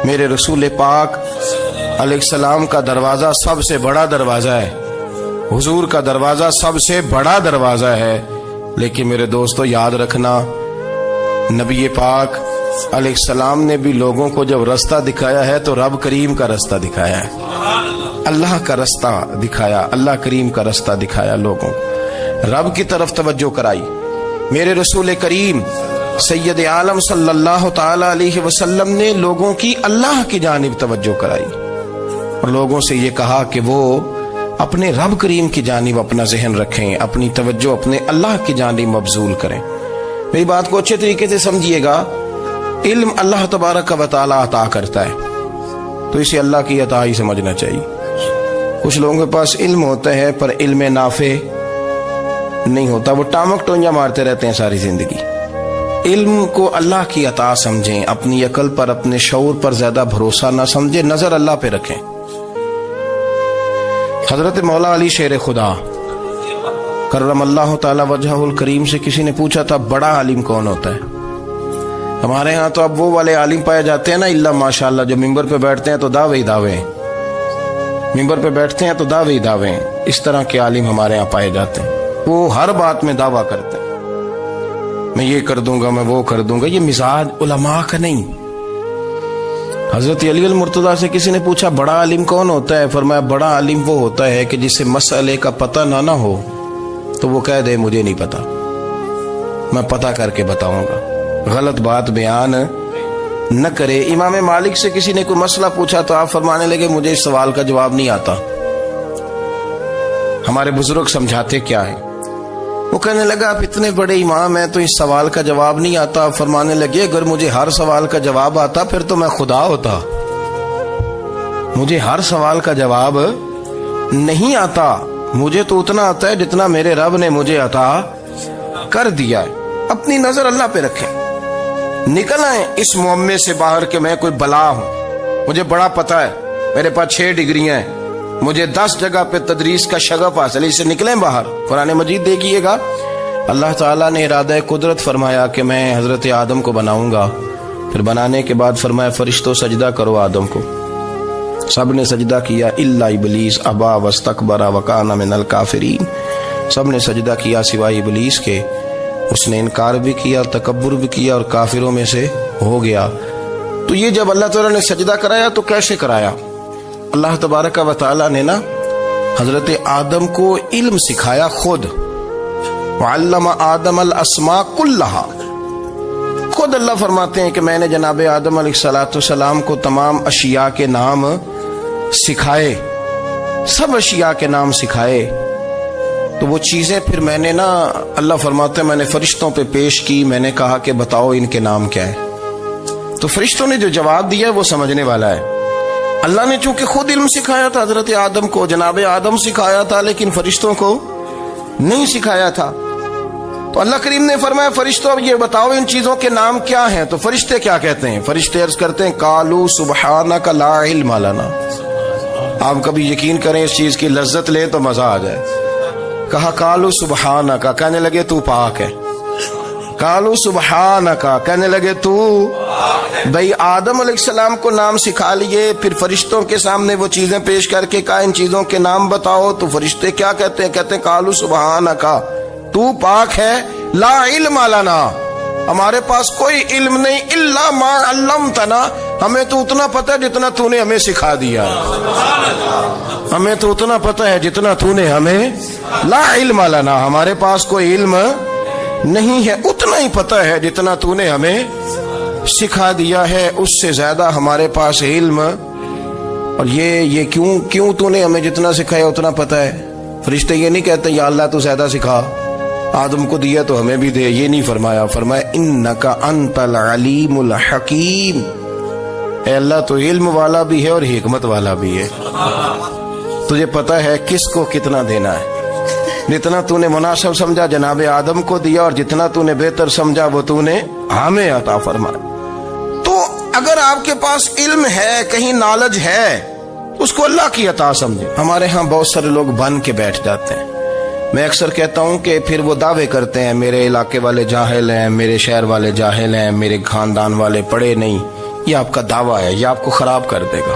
میرے رسول پاک علیہ السلام کا دروازہ سب سے بڑا دروازہ ہے، حضور کا دروازہ سب سے بڑا دروازہ ہے، لیکن میرے دوستو یاد رکھنا نبی پاک علیہ السلام نے بھی لوگوں کو جب رستہ دکھایا ہے تو رب کریم کا رستہ دکھایا ہے، اللہ کا رستہ دکھایا، اللہ کریم کا رستہ دکھایا، لوگوں رب کی طرف توجہ کرائی۔ میرے رسول کریم سید عالم صلی اللہ تعالی علیہ وسلم نے لوگوں کی اللہ کی جانب توجہ کرائی اور لوگوں سے یہ کہا کہ وہ اپنے رب کریم کی جانب اپنا ذہن رکھیں، اپنی توجہ اپنے اللہ کی جانب مبذول کریں۔ میری بات کو اچھے طریقے سے سمجھیے گا، علم اللہ تبارک و تعالی عطا کرتا ہے تو اسے اللہ کی عطا ہی سمجھنا چاہیے۔ کچھ لوگوں کے پاس علم ہوتا ہے پر علم نافع نہیں ہوتا، وہ ٹامک ٹونجا مارتے رہتے ہیں ساری زندگی۔ علم کو اللہ کی عطا سمجھیں، اپنی عقل پر اپنے شعور پر زیادہ بھروسہ نہ سمجھیں، نظر اللہ پہ رکھیں۔ حضرت مولا علی شیر خدا کرم اللہ تعالی وجہہ الکریم سے کسی نے پوچھا تھا بڑا عالم کون ہوتا ہے؟ ہمارے ہاں تو اب وہ والے عالم پائے جاتے ہیں نا اللہ ماشاءاللہ، جو ممبر پہ بیٹھتے ہیں تو دعوے ہی دعوے ہیں، ممبر پہ بیٹھتے ہیں تو دعوے ہی دعوے ہیں، اس طرح کے عالم ہمارے ہاں پائے جاتے ہیں۔ وہ ہر بات میں دعویٰ کرتے ہیں، میں یہ کر دوں گا، میں وہ کر دوں گا۔ یہ مزاج علماء کا نہیں۔ حضرت علی المرتضیٰ سے کسی نے پوچھا بڑا عالم کون ہوتا ہے؟ فرمایا بڑا عالم وہ ہوتا ہے کہ جسے مسئلے کا پتہ نہ ہو تو وہ کہہ دے مجھے نہیں پتا، میں پتہ کر کے بتاؤں گا، غلط بات بیان نہ کرے۔ امام مالک سے کسی نے کوئی مسئلہ پوچھا تو آپ فرمانے لگے مجھے اس سوال کا جواب نہیں آتا، ہمارے بزرگ سمجھاتے کیا ہے؟ وہ کہنے لگا آپ اتنے بڑے امام ہیں تو اس سوال کا جواب نہیں آتا۔ آپ فرمانے لگے اگر مجھے ہر سوال کا جواب آتا پھر تو میں خدا ہوتا، مجھے ہر سوال کا جواب نہیں آتا، مجھے تو اتنا آتا ہے جتنا میرے رب نے مجھے عطا کر دیا ہے۔ اپنی نظر اللہ پہ رکھیں، نکل آئیں اس معمے سے باہر کہ میں کوئی بلا ہوں، مجھے بڑا پتا ہے، میرے پاس 6 ڈگریاں ہیں، مجھے 10 جگہ پہ تدریس کا شغف حاصل ہے، اس سے نکلیں باہر۔ قرآن مجید دیکھیے گا، اللہ تعالیٰ نے ارادہ قدرت فرمایا کہ میں حضرت آدم کو بناؤں گا، پھر بنانے کے بعد فرمایا فرشتوں سجدہ کرو آدم کو، سب نے سجدہ کیا الا ابلیس ابا واستکبر وکان من الکافرین، سب نے سجدہ کیا سوائے ابلیس کے، اس نے انکار بھی کیا، تکبر بھی کیا اور کافروں میں سے ہو گیا۔ تو یہ جب اللہ تعالیٰ نے سجدہ کرایا تو کیسے کرایا؟ اللہ تبارک و تعالیٰ نے نا حضرت آدم کو علم سکھایا خود، وعلم آدم الاسماء کلہا، خود اللہ فرماتے ہیں کہ میں نے جناب آدم علیہ السلام کو تمام اشیاء کے نام سکھائے، سب اشیاء کے نام سکھائے۔ تو وہ چیزیں پھر میں نے نا، اللہ فرماتے ہیں میں نے فرشتوں پہ پیش کی، میں نے کہا کہ بتاؤ ان کے نام کیا ہے، تو فرشتوں نے جو جواب دیا وہ سمجھنے والا ہے۔ اللہ نے چونکہ خود علم سکھایا تھا حضرت آدم کو، جناب آدم سکھایا تھا، لیکن فرشتوں کو نہیں سکھایا تھا۔ تو اللہ کریم نے فرمایا فرشتوں اب یہ بتاؤ ان چیزوں کے نام کیا ہیں؟ تو فرشتے کیا کہتے ہیں؟ فرشتے عرض کرتے ہیں قالوا سبحانک لا علم لنا۔ آپ کبھی یقین کریں اس چیز کی لذت لیں تو مزہ آ جائے۔ کہا قالوا سبحانک، کہنے لگے تو پاک ہے، قالوا سبحانک، کہنے لگے تو بھئی آدم علیہ السلام کو نام سکھا لیے، پھر فرشتوں کے سامنے وہ چیزیں پیش کر کے کہا ان چیزوں کے نام بتاؤ، تو فرشتے کیا کہتے ہیں؟ کہتے ہیں قالوا سبحانک، تو پاک ہے، لا علم لنا، ہمارے پاس کوئی علم نہیں، الا ما علمتنا، ہمیں تو اتنا پتہ ہے جتنا تو نے ہمیں سکھا دیا، ہمیں تو اتنا پتہ ہے جتنا تو نے ہمیں، لا علم لنا، ہمارے پاس کوئی علم نہیں ہے، اتنا ہی پتہ ہے جتنا تو نے ہمیں سکھا دیا ہے، اس سے زیادہ ہمارے پاس علم۔ اور یہ کیوں تو نے ہمیں جتنا سکھایا اتنا پتہ ہے؟ فرشتے یہ نہیں کہتے یا اللہ تو زیادہ سکھا، آدم کو دیا تو ہمیں بھی دے، یہ نہیں فرمایا، فرمایا انکا انت العلیم الحکیم، اے اللہ تو علم والا بھی ہے اور حکمت والا بھی ہے، تجھے پتہ ہے کس کو کتنا دینا ہے، جتنا تو نے مناسب سمجھا جناب آدم کو دیا، اور جتنا تو نے بہتر سمجھا وہ تو نے ہمیں عطا فرمایا۔ تو اگر آپ کے پاس علم ہے، کہیں نالج ہے، اس کو اللہ کی عطا سمجھے۔ ہمارے ہاں بہت سارے لوگ بن کے بیٹھ جاتے ہیں، میں اکثر کہتا ہوں کہ پھر وہ دعوے کرتے ہیں میرے علاقے والے جاہل ہیں، میرے شہر والے جاہل ہیں، میرے خاندان والے پڑھے نہیں، یہ آپ کا دعویٰ ہے، یہ آپ کو خراب کر دے گا۔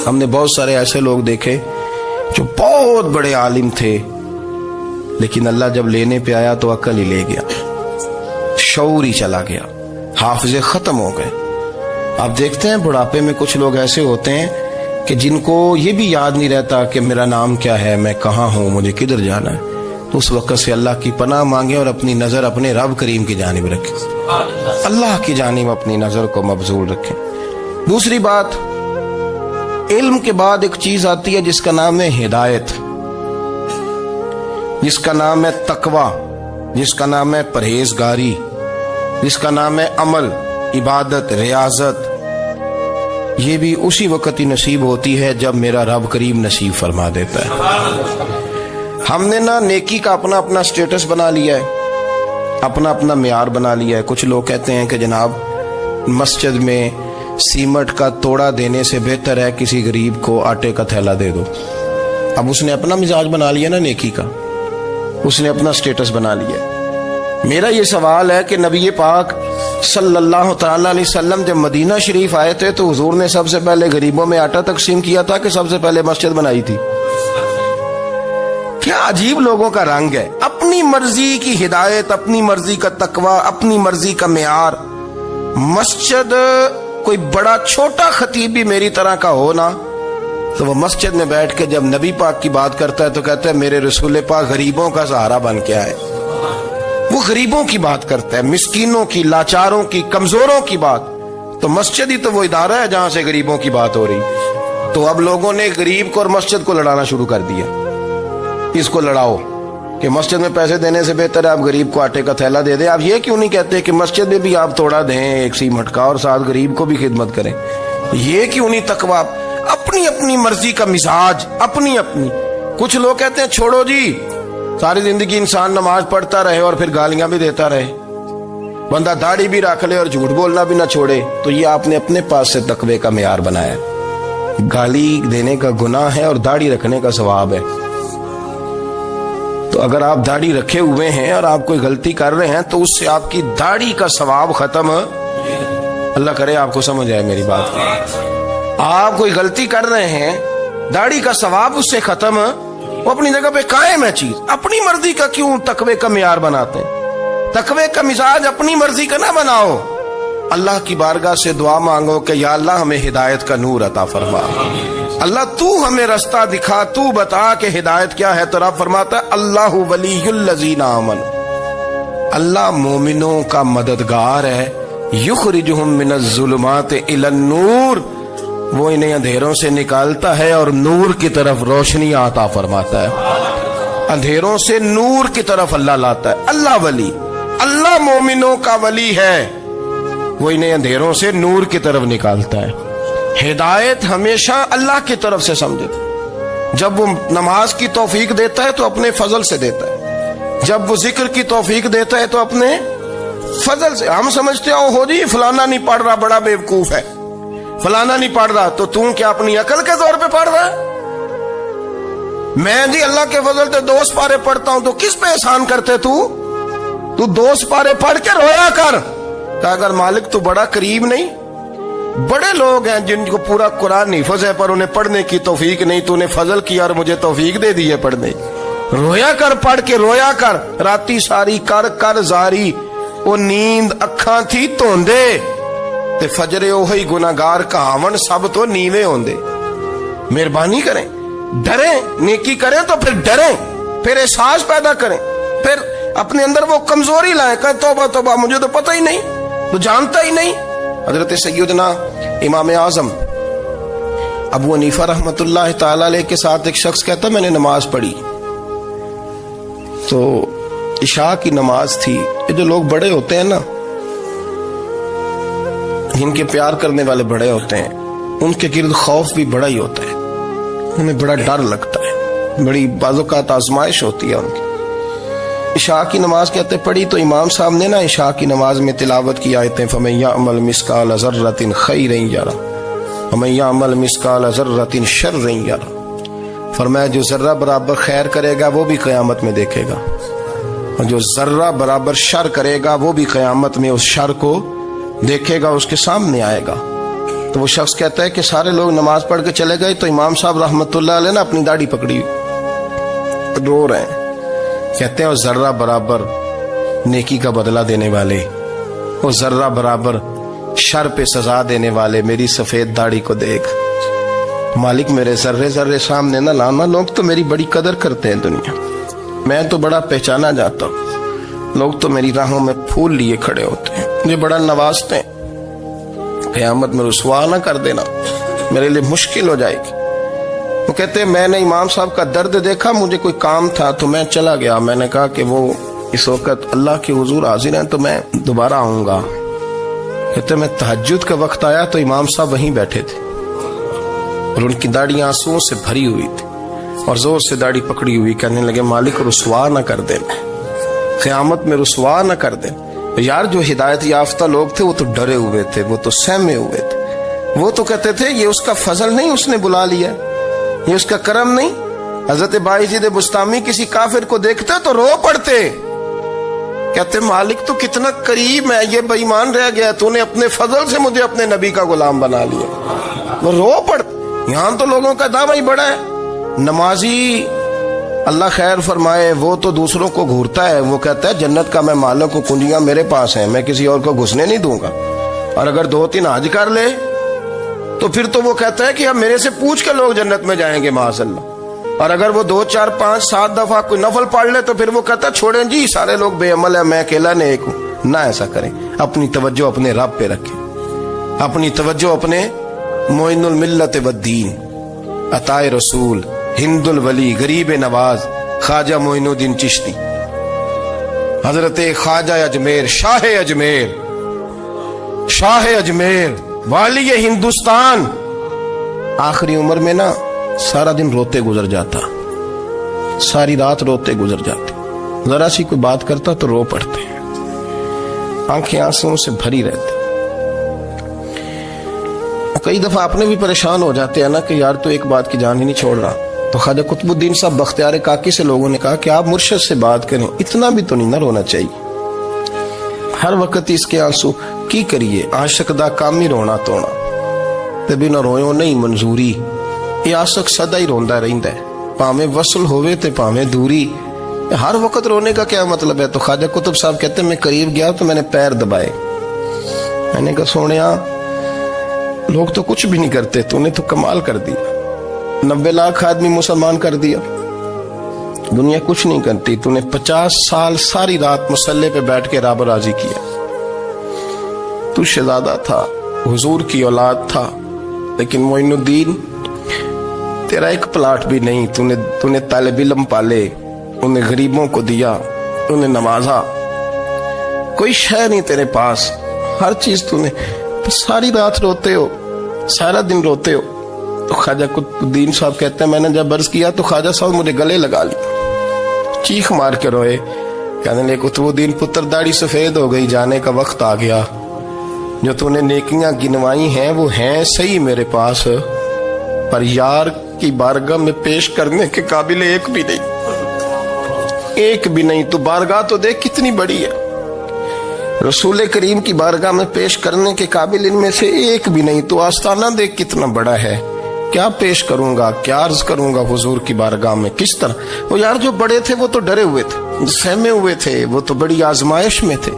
ہم نے بہت سارے ایسے لوگ دیکھے جو بہت بڑے عالم تھے، لیکن اللہ جب لینے پہ آیا تو عقل ہی لے گیا، شعور ہی چلا گیا، حافظے ختم ہو گئے۔ آپ دیکھتے ہیں بڑھاپے میں کچھ لوگ ایسے ہوتے ہیں کہ جن کو یہ بھی یاد نہیں رہتا کہ میرا نام کیا ہے، میں کہاں ہوں، مجھے کدھر جانا ہے۔ تو اس وقت سے اللہ کی پناہ مانگیں اور اپنی نظر اپنے رب کریم کی جانب رکھیں، اللہ کی جانب اپنی نظر کو مبذول رکھیں۔ دوسری بات، علم کے بعد ایک چیز آتی ہے جس کا نام ہے ہدایت، جس کا نام ہے تقوی، جس کا نام ہے پرہیزگاری، جس کا نام ہے عمل، عبادت، ریاضت۔ یہ بھی اسی وقت ہی نصیب ہوتی ہے جب میرا رب کریم نصیب فرما دیتا ہے۔ ہم نے نا نیکی کا اپنا اپنا سٹیٹس بنا لیا ہے، اپنا اپنا معیار بنا لیا ہے۔ کچھ لوگ کہتے ہیں کہ جناب مسجد میں سیمٹ کا توڑا دینے سے بہتر ہے کسی غریب کو آٹے کا تھیلا دے دو۔ اب اس نے اپنا مزاج بنا لیا نا نیکی کا، اس نے اپنا سٹیٹس بنا لیا۔ میرا یہ سوال ہے کہ نبی پاک صلی اللہ تعالی علیہ وسلم جب مدینہ شریف آئے تھے تو حضور نے سب سے پہلے غریبوں میں آٹا تقسیم کیا تھا کہ سب سے پہلے مسجد بنائی تھی؟ کیا عجیب لوگوں کا رنگ ہے، اپنی مرضی کی ہدایت، اپنی مرضی کا تقوی، اپنی مرضی کا معیار۔ مسجد کوئی بڑا چھوٹا خطیب بھی میری طرح کا ہو نا تو وہ مسجد میں بیٹھ کے جب نبی پاک کی بات کرتا ہے تو کہتا ہے میرے رسول پاک غریبوں کا سہارا بن کے آئے۔ وہ غریبوں کی بات کرتا ہے، مسکینوں کی، لاچاروں کی، کمزوروں کی بات۔ تو مسجد ہی تو وہ ادارہ ہے جہاں سے غریبوں کی بات ہو رہی۔ تو اب لوگوں نے غریب کو اور مسجد کو لڑانا شروع کر دیا، اس کو لڑاؤ کہ مسجد میں پیسے دینے سے بہتر ہے آپ غریب کو آٹے کا تھیلا دے دیں۔ آپ یہ کیوں نہیں کہتے کہ مسجد میں بھی آپ توڑا دیں ایک سیمٹ کا اور ساتھ غریب کو بھی خدمت کریں؟ یہ کیوں نہیں تقویٰ؟ اپنی اپنی مرضی کا مزاج، اپنی اپنی۔ کچھ لوگ کہتے ہیں چھوڑو جی، ساری زندگی انسان نماز پڑھتا رہے اور پھر گالیاں بھی دیتا رہے، بندہ داڑھی بھی رکھ لے اور جھوٹ بولنا بھی نہ چھوڑے۔ تو یہ آپ نے اپنے پاس سے تقوی کا معیار بنایا۔ گالی دینے کا گناہ ہے اور داڑھی رکھنے کا ثواب ہے۔ تو اگر آپ داڑھی رکھے ہوئے ہیں اور آپ کوئی غلطی کر رہے ہیں تو اس سے آپ کی داڑھی کا ثواب ختم، اللہ کرے آپ کو سمجھ آئے میری بات۔ آپ کوئی غلطی کر رہے ہیں، داڑھی کا ثواب اس سے ختم، وہ اپنی جگہ پہ قائم ہے چیز۔ اپنی مرضی کا کیوں تقوی کا معیار بناتے ہیں؟ تقوی کا مزاج اپنی مرضی کا نہ بناؤ۔ اللہ کی بارگاہ سے دعا مانگو کہ یا اللہ ہمیں ہدایت کا نور عطا فرما، اللہ تو ہمیں رستہ دکھا، تو بتا کہ ہدایت کیا ہے۔ تو رب فرماتا ہے اللہ ولی الذین آمنوا، اللہ مومنوں کا مددگار ہے، یخرجہم من الظلمات الی النور، وہ انہیں اندھیروں سے نکالتا ہے اور نور کی طرف روشنی عطا فرماتا ہے۔ اندھیروں سے نور کی طرف اللہ لاتا ہے۔ اللہ ولی، اللہ مومنوں کا ولی ہے، وہ انہیں اندھیروں سے نور کی طرف نکالتا ہے۔ ہدایت ہمیشہ اللہ کی طرف سے سمجھے۔ جب وہ نماز کی توفیق دیتا ہے تو اپنے فضل سے دیتا ہے، جب وہ ذکر کی توفیق دیتا ہے تو اپنے فضل سے۔ ہم سمجھتے ہو جی فلانا نہیں پڑھ رہا بڑا بیوقوف ہے، فلانا نہیں پڑھ رہا، تو تم کیا اپنی عقل کے زور پہ پڑھ رہا ہے؟ میں جی اللہ کے فضل سے 2 پارے پڑھتا ہوں، تو کس پہ احسان کرتے تو 2 پارے پڑھ کے رویا کر کہ اگر مالک تو بڑا قریب نہیں۔ بڑے لوگ ہیں جن کو پورا قرآن حفظ ہے پر انہیں پڑھنے کی توفیق نہیں، تو انہیں فضل کیا اور مجھے توفیق دے دی ہے پڑھنے۔ رویا کر، پڑھ کے رویا کر، راتی ساری کر کر زاری، وہ نیند اکھاں تھی توندے تے فجرے اوہی گناہگار کہاون سب تو نیوے ہوندے۔ مہربانی کریں، ڈریں، نیکی کریں تو پھر ڈریں، پھر احساس پیدا کریں، پھر اپنے اندر وہ کمزوری لائیں کہ توبہ توبہ مجھے تو پتہ ہی نہیں، تو جانتا ہی نہیں۔ حضرت سیدنا امام اعظم ابو حنیفہ رحمۃ اللہ تعالی علیہ کے ساتھ ایک شخص کہتا میں نے نماز پڑھی تو عشاء کی نماز تھی۔ یہ جو لوگ بڑے ہوتے ہیں نا، جن کے پیار کرنے والے بڑے ہوتے ہیں، ان کے گرد خوف بھی بڑا ہی ہوتا ہے، انہیں بڑا ڈر لگتا ہے، بڑی بعض اوقات آزمائش ہوتی ہے ان کی۔ عشاء کی نماز کہتے پڑھی تو امام صاحب نے نا عشاء کی نماز میں تلاوت کی آیتیں فَمَن يَعْمَلْ مِثْقَالَ ذَرَّةٍ خَيْرًا يَرَهُ وَمَن يَعْمَلْ مِثْقَالَ ذَرَّةٍ شَرًّا يَرَهُ، فرمایا جو ذرہ برابر خیر کرے گا وہ بھی قیامت میں دیکھے گا، اور جو ذرہ برابر شر کرے گا وہ بھی قیامت میں اس شر کو دیکھے گا اس کے سامنے آئے گا. تو وہ شخص کہتا ہے کہ سارے لوگ نماز پڑھ کے چلے گئے تو امام صاحب رحمت اللہ علیہ نے اپنی داڑھی پکڑی رو رہے ہیں. کہتے ہیں وہ ذرہ برابر نیکی کا بدلہ دینے والے، وہ ذرہ برابر شر پہ سزا دینے والے میری سفید داڑھی کو دیکھ. مالک میرے ذرے ذرے سامنے نہ لانا، لوگ تو میری بڑی قدر کرتے ہیں دنیا، میں تو بڑا پہچانا جاتا ہوں، لوگ تو میری راہوں میں پھول لیے کھڑے ہوتے ہیں، مجھے بڑا نوازتے ہیں. قیامت میں رسوا نہ کر دینا، میرے لیے مشکل ہو جائے گی. وہ کہتے ہیں میں نے امام صاحب کا درد دیکھا، مجھے کوئی کام تھا تو میں چلا گیا. میں نے کہا کہ وہ اس وقت اللہ کے حضور حاضر ہیں تو میں دوبارہ آؤں گا. کہتے ہیں میں تہجد کا وقت آیا تو امام صاحب وہیں بیٹھے تھے اور ان کی داڑھی آنسوؤں سے بھری ہوئی تھی اور زور سے داڑھی پکڑی ہوئی. کہنے لگے مالک رسوا نہ کر دے، قیامت میں رسوا نہ کر دے. یار جو ہدایت یافتہ لوگ تھے وہ تو ڈرے ہوئے تھے، وہ تو سہمے ہوئے تھے، وہ تو کہتے تھے یہ اس کا فضل نہیں، اس نے بلا لیا، یہ اس کا کرم نہیں. حضرت باعزید بستامی کسی کافر کو دیکھتے تو رو پڑتے، کہتے مالک تو کتنا قریب ہے، یہ بے ایمان رہ گیا، تو نے اپنے فضل سے مجھے اپنے نبی کا غلام بنا لیا. وہ رو پڑتے. یہاں تو لوگوں کا دعویٰ ہی بڑا ہے. نمازی اللہ خیر فرمائے وہ تو دوسروں کو گھورتا ہے، وہ کہتا ہے جنت کا میں مالک ہوں، کنجیاں میرے پاس ہیں، میں کسی اور کو گھسنے نہیں دوں گا. اور اگر 2-3 حج کر لے تو پھر تو وہ کہتا ہے کہ اب میرے سے پوچھ کے لوگ جنت میں جائیں گے معاذ اللہ. اور اگر وہ 2 4 5 7 دفعہ کوئی نفل پڑھ لے تو پھر وہ کہتا ہے چھوڑیں جی سارے لوگ بے عمل ہیں، میں اکیلا نیک ہوں. نہ ایسا کریں، اپنی توجہ اپنے رب پہ رکھیں، اپنی توجہ اپنے معین الملت والدین، عطائے رسول، ہند الولی، غریب نواز، خواجہ معین الدین چشتی، حضرت خواجہ اجمیر، شاہ اجمیر، والی ہندوستان. آخری عمر میں نا سارا دن روتے گزر جاتا، ساری رات روتے گزر جاتے، ذرا سی کوئی بات کرتا تو رو پڑتے، آنکھیں آنسوں سے بھری رہتی. کئی دفعہ اپنے بھی پریشان ہو جاتے ہیں نا کہ یار تو ایک بات کی جان ہی نہیں چھوڑ رہا. تو خواجہ قطب الدین صاحب بختیار کاکی سے لوگوں نے کہا کہ آپ مرشد سے بات کریں، اتنا بھی تو نہیں نہ رونا چاہیے، ہر وقت اس کے آنسو کی کریے. عاشق دا کام ہی رونا تونا تے بھی نہ رویو نہیں منظوری. یہ عاشق سدا ہی روندا رہندا ہے، پاویں وصل ہوئے تے پاویں دوری. ہر وقت رونے کا کیا مطلب ہے؟ تو خواجہ قطب صاحب کہتے ہیں میں قریب گیا تو میں نے پیر دبائے، میں نے کہا سونیا لوگ تو کچھ بھی نہیں کرتے، تو نے تو کمال کر دیا، 90 لاکھ آدمی مسلمان کر دیا، دنیا کچھ نہیں کرتی، تو نے 50 سال ساری رات مسلح پہ بیٹھ کے رب راضی کیا. تو شہزادہ تھا، حضور کی اولاد تھا، لیکن معین الدین تیرا ایک پلاٹ بھی نہیں، تو نے طالب علم پالے، انہیں غریبوں کو دیا، انہیں نوازا، کوئی شے نہیں تیرے پاس، ہر چیز تو نے، ساری رات روتے ہو، سارا دن روتے ہو. تو خواجہ قطب الدین صاحب کہتے ہیں میں نے جب عرض کیا تو خواجہ صاحب مجھے گلے لگا لیا، چیخ مار کے روئے، کہنے لگے قطب الدین پتر داڑھی سفید ہو گئی، جانے کا وقت آ گیا، جو تو نے نیکیاں گنوائی ہیں وہ ہیں صحیح میرے پاس، پر یار کی بارگاہ میں پیش کرنے کے قابل ایک بھی نہیں. تو بارگاہ تو دیکھ کتنی بڑی ہے، رسول کریم کی بارگاہ میں پیش کرنے کے قابل ان میں سے ایک بھی نہیں. تو آستانہ دیکھ کتنا بڑا ہے، کیا پیش کروں گا، کیا عرض کروں گا حضور کی بارگاہ میں، کس طرح. وہ یار جو بڑے تھے وہ تو ڈرے ہوئے تھے، سہمے ہوئے تھے، وہ تو بڑی آزمائش میں تھے،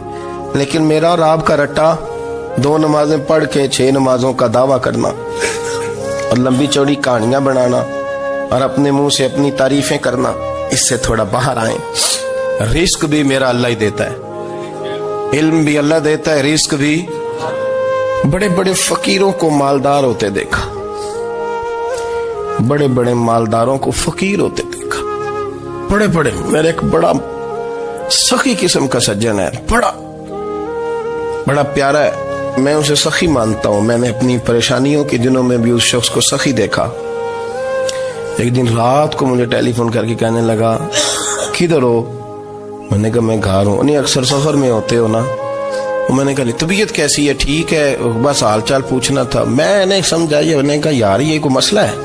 لیکن میرا اور آپ کا رٹا 2 نمازیں پڑھ کے 6 نمازوں کا دعویٰ کرنا اور لمبی چوڑی کہانیاں بنانا اور اپنے منہ سے اپنی تعریفیں کرنا، اس سے تھوڑا باہر آئیں. رزق بھی میرا اللہ ہی دیتا ہے، علم بھی اللہ دیتا ہے، رزق بھی. بڑے بڑے فقیروں کو مالدار ہوتے دیکھا، بڑے بڑے مالداروں کو فقیر ہوتے دیکھا، بڑے بڑے. میرے ایک بڑا سخی قسم کا سجن ہے، بڑا پیارا ہے، میں اسے سخی مانتا ہوں. میں نے اپنی پریشانیوں کے دنوں میں بھی اس شخص کو سخی دیکھا. ایک دن رات کو مجھے ٹیلی فون کر کے کہنے لگا کدھر ہو؟ میں نے کہا میں گھر ہوں. نہیں اکثر سفر میں ہوتے ہو نا؟ میں نے کہا طبیعت کیسی ہے؟ ٹھیک ہے، بس حال چال پوچھنا تھا. میں نے سمجھائی، میں نے کہا یار یہ کوئی مسئلہ ہے،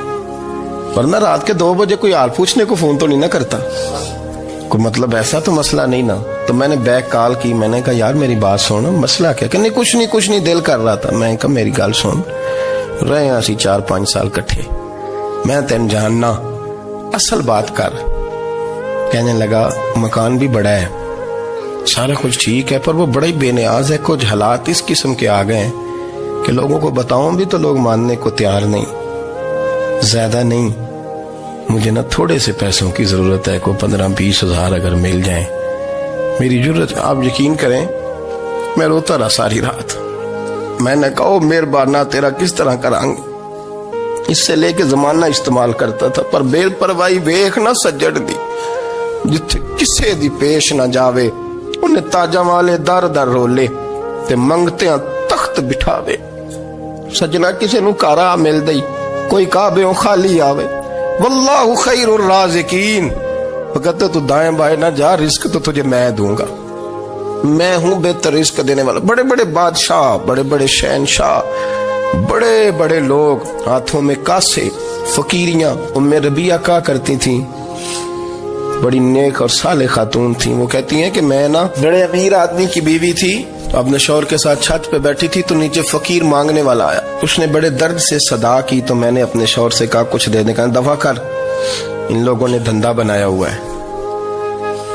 ورنہ رات کے 2 بجے کوئی حال پوچھنے کو فون تو نہیں نہ کرتا. کوئی مطلب ایسا تو مسئلہ نہیں نا. تو میں نے بیک کال کی, میں نے کہا یار میری بات سن, مسئلہ کیا؟ کہ نہیں کچھ نہیں دل کر رہا تھا. میں نے کہا میری گل سن, رہے ہیں اسی 4-5 سال کٹھے, میں تین جاننا, اصل بات کر. کہنے لگا مکان بھی بڑا ہے, سارا کچھ ٹھیک ہے, پر وہ بڑا ہی بے نیاز ہے. کچھ حالات اس قسم کے آ گئے ہیں کہ لوگوں کو بتاؤں بھی تو لوگ ماننے کو تیار نہیں. زیادہ نہیں, مجھے نا تھوڑے سے پیسوں کی ضرورت ہے, کوئی 15-20 ہزار اگر مل جائیں میری ضرورت. آپ یقین کریں میں روتا رہا ساری رات. میں نے کہا مہربانہ تیرا کس طرح کرانگے, اس سے لے کے زمانہ استعمال کرتا تھا, پر بے پرواہی ویکھ نہ سجڑ دی, جتھے کسے دی پیش نہ جاوے انہیں تاجہ والے در در رولے تے منگتیاں تخت بٹھاوے. سجنا کسے نو کارا مل دئی, کوئی کعبے خالی آوے. واللہ خیر الرازقین, وہ کہتے تو دائیں بائیں نہ جا, رزق تو تجھے میں دوں گا, میں ہوں بہتر رزق دینے والا. بڑے بڑے بادشاہ, بڑے بڑے شہنشاہ, بڑے بڑے لوگ, ہاتھوں میں کاسے, فقیریاں. ام ربیعہ کہا کرتی تھیں, بڑی نیک اور صالح خاتون تھیں. وہ کہتی ہیں کہ میں نا بڑے امیر آدمی کی بیوی تھی, اپنے شوہر کے ساتھ چھت پہ بیٹھی تھی تو نیچے فقیر مانگنے والا آیا. اس نے بڑے درد سے صدا کی تو میں نے اپنے شوہر سے کہا کچھ دے دے. کہا دفع کر, ان لوگوں نے دھندا بنایا ہوا ہے.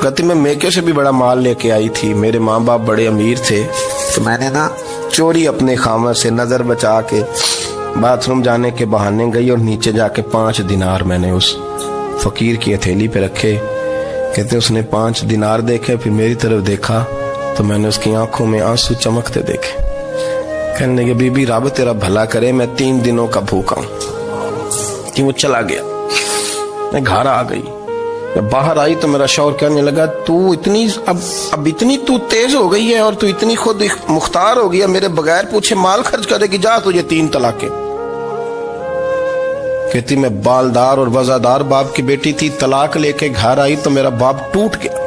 کہتی میں میکے سے بھی بڑا مال لے کے آئی تھی, میرے ماں باپ بڑے امیر تھے, تو میں نے نا چوری اپنے خامہ سے نظر بچا کے باتھ روم جانے کے بہانے گئی, اور نیچے جا کے 5 دینار میں نے اس فقیر کی ہتھیلی پہ رکھے. کہتے اس نے 5 دینار دیکھے, پھر میری طرف دیکھا تو میں نے اس کی آنکھوں میں آنسو چمکتے دیکھے. کہنے لگے بی بی رب تیرا بھلا کرے, میں 3 دنوں کا بھوکا ہوں. کہ وہ چلا گیا. میں گھر آ گئی, جب باہر آئی تو میرا شوہر کہنے لگا تو اتنی اب اتنی تو تیز ہو گئی ہے اور تو اتنی خود مختار ہو گئی ہے, میرے بغیر پوچھے مال خرچ کرے گی, جا تجھے 3 طلاقیں. کہتی میں بالدار اور وزادار باپ کی بیٹی تھی, طلاق لے کے گھر آئی تو میرا باپ ٹوٹ گیا,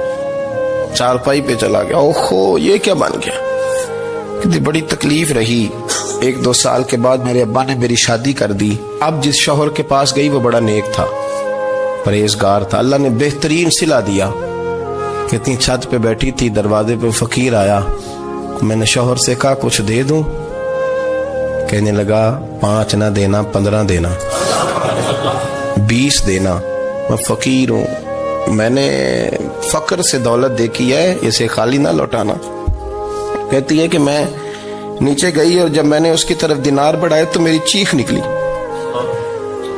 چارپائی پہ چلا گیا. اوہو یہ کیا بن گیا. کہتی بڑی تکلیف رہی. 1-2 سال کے بعد میرے ابا نے میری شادی کر دی. اب جس شوہر کے پاس گئی وہ بڑا نیک تھا, پرہیزگار تھا, اللہ نے بہترین صلہ دیا. کہتی چھت پہ بیٹھی تھی, دروازے پہ فقیر آیا, میں نے شوہر سے کہا کچھ دے دوں. کہنے لگا 5 نہ دینا, 15 دینا, 20 دینا, میں فقیر ہوں, میں نے فقر سے دولت دیکھی ہے, اسے خالی نہ لوٹانا. کہتی ہے کہ میں نیچے گئی اور جب میں نے اس کی طرف دینار بڑھائے تو میری چیخ نکلی,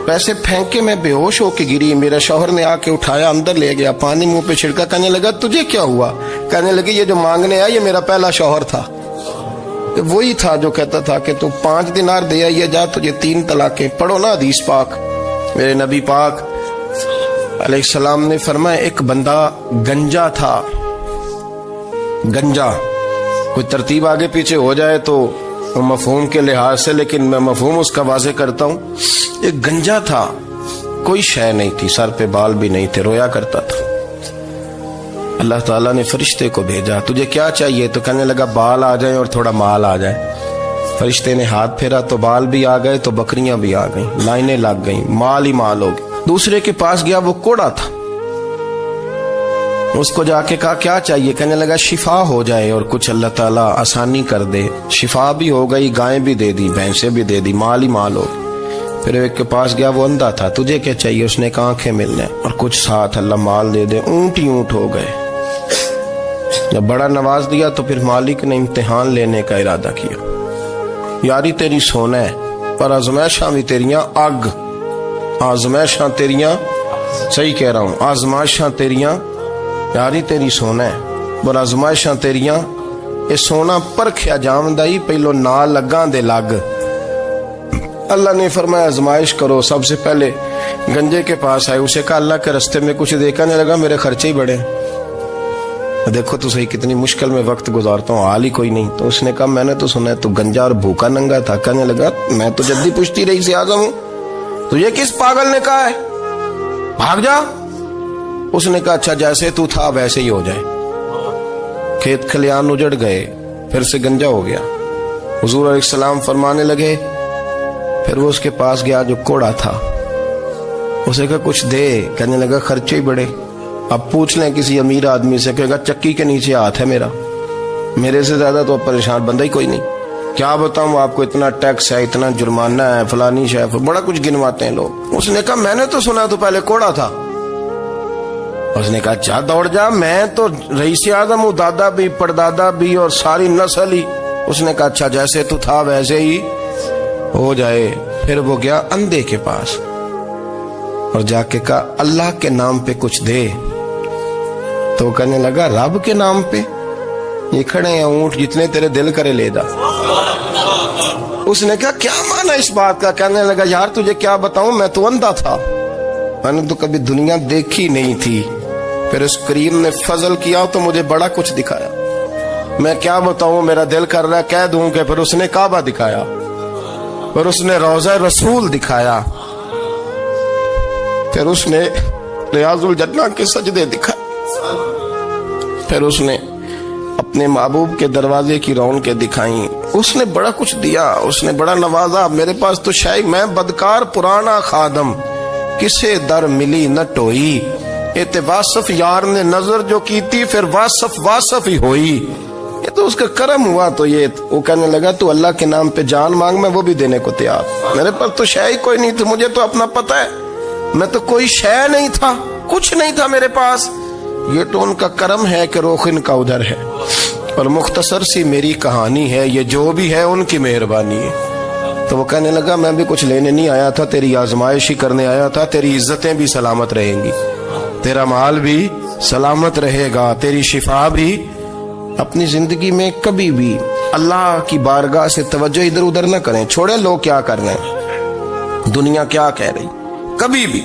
پیسے پھینک کے میں بے ہوش ہو کے گری. میرا شوہر نے آ کے اٹھایا, اندر لے گیا, پانی منہ پہ چھڑکا. کہنے لگا تجھے کیا ہوا؟ کہنے لگی یہ جو مانگنے آیا یہ میرا پہلا شوہر تھا, وہی تھا جو کہتا تھا کہ تو 5 دینار دے آئیے, جا تجھے 3 طلاقیں. پڑھو نا حدیث پاک. میرے نبی پاک علیہ السلام نے فرمایا ایک بندہ گنجا تھا. گنجا کوئی ترتیب آگے پیچھے ہو جائے تو مفہوم کے لحاظ سے, لیکن میں مفہوم اس کا واضح کرتا ہوں. ایک گنجا تھا, کوئی شے نہیں تھی, سر پہ بال بھی نہیں تھے, رویا کرتا تھا. اللہ تعالیٰ نے فرشتے کو بھیجا, تجھے کیا چاہیے؟ تو کہنے لگا بال آ جائیں اور تھوڑا مال آ جائے. فرشتے نے ہاتھ پھیرا تو بال بھی آ گئے, تو بکریاں بھی آ گئیں, لائنیں لگ گئیں, مال ہی مال ہو گئے. دوسرے کے پاس گیا, وہ کوڑا تھا, اس کو جا کے کہا کیا چاہیے؟ کہنے لگا شفا ہو جائے اور کچھ اللہ تعالیٰ آسانی کر دے. شفا بھی ہو گئی, گائیں بھی دے دی, بھینسیں بھی دے دی, مال ہی مال ہو. پھر ایک کے پاس گیا, وہ اندھا تھا, تجھے کیا چاہیے؟ اس نے کہا آنکھیں ملنے اور کچھ ساتھ اللہ مال دے دے. اونٹ ہی اونٹ ہو گئے. جب بڑا نواز دیا تو پھر مالک نے امتحان لینے کا ارادہ کیا. یاری تیری سونا ہے پر آزمائشاں بھی تیریاں اگ, آزمائشاں تیریاں, صحیح کہہ رہا ہوں, آزمائشاں تیریاں, یاری تیری سونا ہے پر آزمائشاں تیریاں. یہ سونا پرکھیا جامدائی, پہلو نال لگاں دے لگ. اللہ نے فرمایا آزمائش کرو. سب سے پہلے گنجے کے پاس آئے, اسے کہا اللہ کے رستے میں کچھ دیکھا نہیں لگا, میرے خرچے ہی بڑے. دیکھو تو صحیح کتنی مشکل میں وقت گزارتا ہوں, حال ہی کوئی نہیں. تو اس نے کہا میں نے تو سنا ہے تو گنجا اور بھوکا ننگا تھا. کہنے لگا میں تو جدی پشتی رہی سے اعظم ہوں, تجھے کس پاگل نے کہا ہے بھاگ جا؟ اس نے کہا اچھا جیسے تو تھا ویسے ہی ہو جائے. کھیت کھلیان اجڑ گئے, پھر سے گنجا ہو گیا. حضور علیہ السلام فرمانے لگے, پھر وہ اس کے پاس گیا جو کوڑا تھا, اسے کہا کچھ دے. کہنے لگا خرچے ہی بڑے. اب پوچھ لیں کسی امیر آدمی سے، کہے گا چکی کے نیچے ہاتھ ہے میرا، میرے سے زیادہ تو اب پریشان بندہ ہی کوئی نہیں. کیا بتاؤں آپ کو، اتنا ٹیکس ہے، اتنا جرمانہ ہے، فلانی شے، بڑا کچھ گنواتے ہیں لوگ. اس نے کہا میں نے تو سنا تو پہلے کوڑا تھا. اس نے کہا جا دوڑ جا، میں تو رئیس اعظم ہوں، دادا بھی پردادا بھی اور ساری نسل ہی. اس نے کہا اچھا جیسے تو تھا ویسے ہی ہو جائے. پھر وہ گیا اندھے کے پاس اور جا کے کہا اللہ کے نام پہ کچھ دے. تو کہنے لگا رب کے نام پہ؟ یہ کھڑے ہیں اونٹ جتنے تیرے دل کرے لے جا. اس نے کہا کیا معنی اس بات کا؟ کہنے لگا یار تجھے کیا بتاؤں، میں تو اندھا تھا، میں نے تو کبھی دنیا دیکھی نہیں تھی. پھر اس کریم نے فضل کیا تو مجھے بڑا کچھ دکھایا. میں کیا بتاؤں، میرا دل کر رہا ہے کہہ دوں کہ پھر اس نے کعبہ دکھایا، پھر اس نے روضہ رسول دکھایا، پھر اس نے ریاض الجنہ کے سجدے دکھائے، پھر اس نے اپنے محبوب کے دروازے کی رونقیں دکھائیں. اس نے بڑا کچھ دیا، اس نے بڑا نوازا. میرے پاس تو شاید میں بدکار پرانا خادم، کسے در ملی نہ ٹوئی. واصف یار نے نظر جو کی تھی پھر واصف ہی ہوئی. یہ تو اس کا کرم ہوا. تو یہ وہ کہنے لگا تو اللہ کے نام پہ جان مانگ، میں وہ بھی دینے کو تیار. میرے پاس تو شے ہی کوئی نہیں تھی، مجھے تو اپنا پتہ ہے، میں تو کوئی شے نہیں تھا، کچھ نہیں تھا میرے پاس. یہ تو ان کا کرم ہے کہ رخ ان کا ادھر ہے. اور مختصر سی میری کہانی ہے، یہ جو بھی ہے ان کی مہربانی ہے. تو وہ کہنے لگا میں بھی کچھ لینے نہیں آیا تھا، تیری آزمائش ہی کرنے آیا تھا. تیری عزتیں بھی سلامت رہیں گی، تیرا مال بھی سلامت رہے گا، تیری شفا بھی. اپنی زندگی میں کبھی بھی اللہ کی بارگاہ سے توجہ ادھر ادھر نہ کریں. چھوڑیں لوگ کیا کر رہے ہیں، دنیا کیا کہہ رہی، کبھی بھی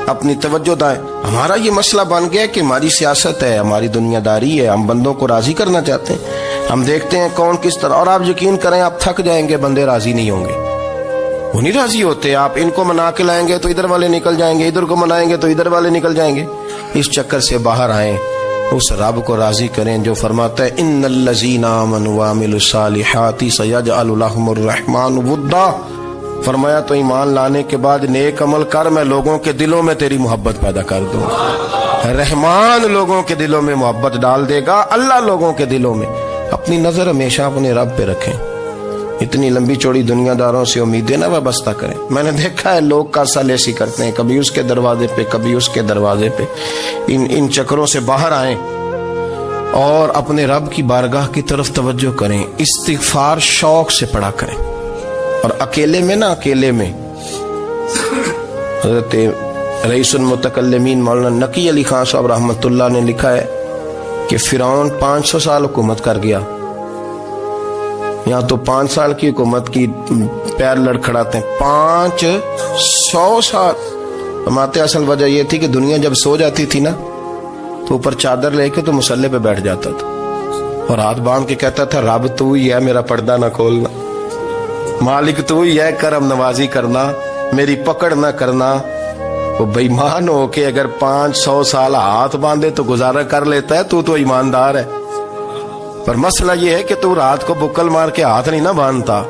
اپنی توجہ دائیں. ہمارا یہ مسئلہ بن گیا کہ ہماری سیاست ہے، ہماری دنیا داری ہے، ہم بندوں کو راضی کرنا چاہتے ہیں. ہم دیکھتے ہیں کون کس طرح، اور آپ یقین کریں آپ تھک جائیں گے، بندے راضی نہیں ہوں گے، وہ نہیں راضی ہوتے. آپ ان کو منا کے لائیں گے تو ادھر والے نکل جائیں گے، ادھر کو منائیں گے تو ادھر والے نکل جائیں گے. اس چکر سے باہر آئیں، اس رب کو راضی کریں جو فرماتا ہے ان الذین آمنوا وعملوا الصالحات سیجعل لهم الرحمن ودا. فرمایا تو ایمان لانے کے بعد نیک عمل کر، میں لوگوں کے دلوں میں تیری محبت پیدا کر دوں. رحمان لوگوں کے دلوں میں محبت ڈال دے گا، اللہ لوگوں کے دلوں میں. اپنی نظر ہمیشہ اپنے رب پہ رکھیں. اتنی لمبی چوڑی دنیا داروں سے امیدیں نہ وابستہ کریں. میں نے دیکھا ہے لوگ کاسا لیسی کرتے ہیں، کبھی اس کے دروازے پہ کبھی اس کے دروازے پہ. ان چکروں سے باہر آئیں اور اپنے رب کی بارگاہ کی طرف توجہ کریں. استغفار شوق سے پڑھا کریں. اور اکیلے میں نہ، اکیلے میں حضرت رئیس المتکلمین مولانا نقی علی خان صاحب رحمۃ اللہ نے لکھا ہے کہ فرعون 500 سال حکومت کر گیا. یہاں تو 5 سال کی حکومت کی پیر لڑکھڑاتے ہیں، 500 سال. ہمارے اصل وجہ یہ تھی کہ دنیا جب سو جاتی تھی نا تو اوپر چادر لے کے تو مصلے پہ بیٹھ جاتا تھا اور ہاتھ باندھ کے کہتا تھا رب تو ہی ہے، میرا پردہ نہ کھولنا، مالک تو ہی ہے، کرم نوازی کرنا، میری پکڑ نہ کرنا. وہ بے ایمان ہو کے اگر 500 سال ہاتھ باندھے تو گزارا کر لیتا ہے، تو ایماندار ہے. پر مسئلہ یہ ہے کہ تو رات کو بکل مار کے ہاتھ نہیں نہ باندھتا.